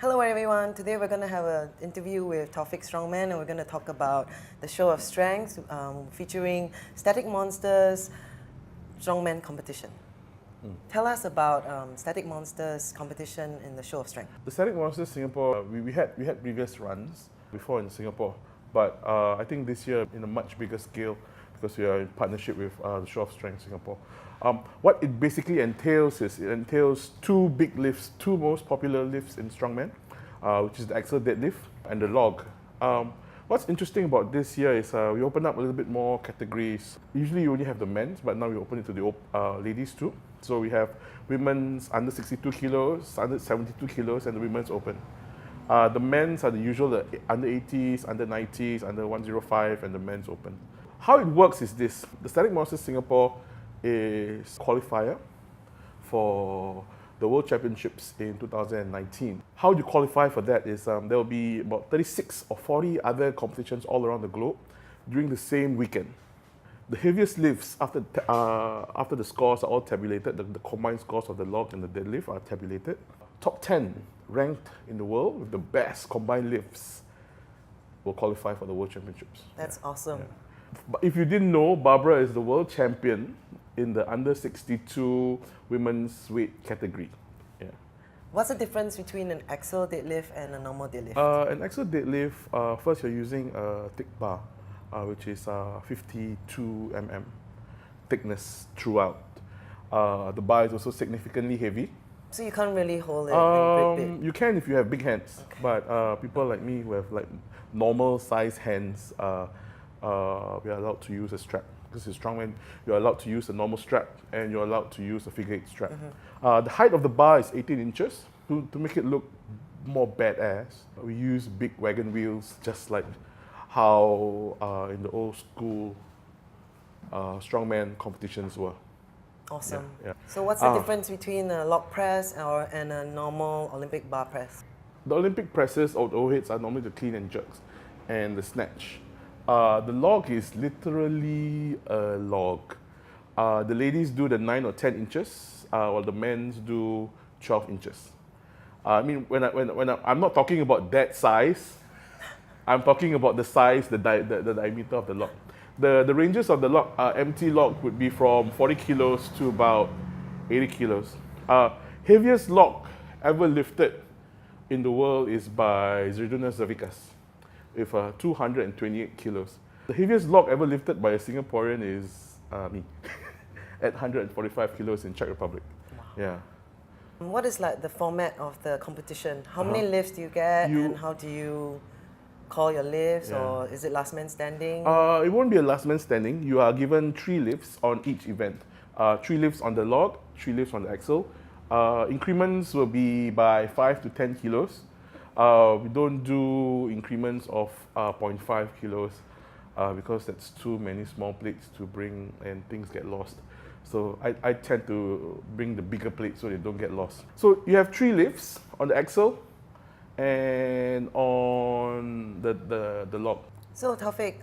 Hello everyone, today we're going to have an interview with Taufik Strongman and we're going to talk about the show of strength featuring Static Monsters Strongman competition. Tell us about Static Monsters competition in the show of strength. The Static Monsters Singapore, we had previous runs before in Singapore, but I think this year in a much bigger scale because we are in partnership with the Show of Strength Singapore. What it basically entails is it entails two big lifts, two most popular lifts in Strongman, which is the axle deadlift and the log. What's interesting about this year is we open up a little bit more categories. Usually you only have the men's, but now we open it to the ladies too. So we have women's under 62 kilos, under 72 kilos, and the women's open. The men's are the usual, the under 80s, under 90s, under 105, and the men's open. How it works is this. The Static Monsters Singapore is qualifier for the World Championships in 2019. How you qualify for that is there will be about 36 or 40 other competitions all around the globe during the same weekend. The heaviest lifts after the scores are all tabulated, the combined scores of the log and the deadlift are tabulated. Top 10 ranked in the world with the best combined lifts will qualify for the World Championships. That's awesome. Yeah. But if you didn't know, Barbara is the world champion in the under 62 women's weight category. Yeah. What's the difference between an axle deadlift and a normal deadlift? An axle deadlift, first you're using a thick bar, which is 52 mm thickness throughout. The bar is also significantly heavy. So you can't really hold it and grip it? You can if you have big hands, okay. But people like me who have like normal size hands, we are allowed to use a strap. Because in Strongman, you're allowed to use a normal strap and you're allowed to use a figure 8 strap. The height of the bar is 18 inches. To make it look more badass, we use big wagon wheels, just like how in the old school Strongman competitions were. Awesome. Yeah. So what's the difference between a log press and a normal Olympic bar press? The Olympic presses or the overheads are normally the clean and jerks and the snatch. The log is literally a log. The ladies do the 9 or 10 inches, while the men's do 12 inches. I mean, I'm not talking about that size. I'm talking about the size, the diameter of the log. The ranges of the log, empty log would be from 40 kilos to about 80 kilos. Heaviest log ever lifted in the world is by Zydrunas Zavikas with 228 kilos. The heaviest log ever lifted by a Singaporean is me at 145 kilos in Czech Republic. Wow. Yeah. What is like the format of the competition? How many lifts do you get and how do you call your lifts, or is it last man standing? It won't be a last man standing. You are given 3 lifts on each event. 3 lifts on the log, 3 lifts on the axle. Increments will be by 5 to 10 kilos. We don't do increments of 0.5 kilos because that's too many small plates to bring and things get lost. So I tend to bring the bigger plates so they don't get lost. So you have 3 lifts on the axle and on the log. So Taufik,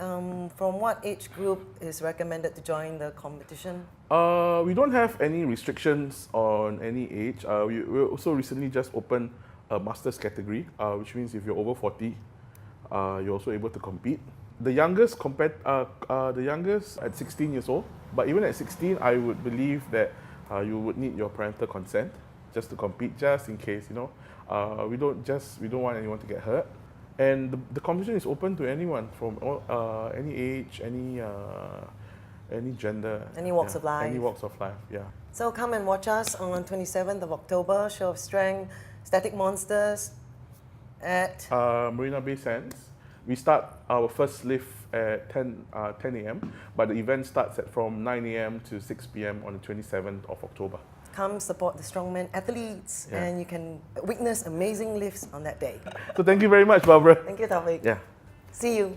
from what age group is recommended to join the competition? We don't have any restrictions on any age. We also recently just opened a master's category, which means if you're over 40, you're also able to compete. The youngest the youngest at 16 years old, but even at 16, I would believe that you would need your parental consent just to compete, just in case, you know. We don't want anyone to get hurt. And the competition is open to anyone from any age, any gender. Any walks of life. Any walks of life, yeah. So come and watch us on 27th of October, Show of Strength, Static Monsters at Marina Bay Sands. We start our first lift at 10 a.m., but the event starts from 9 a.m. to 6 p.m. on the 27th of October. Come support the Strongman athletes and you can witness amazing lifts on that day. So thank you very much, Barbara. Thank you, Taufik. Yeah. See you.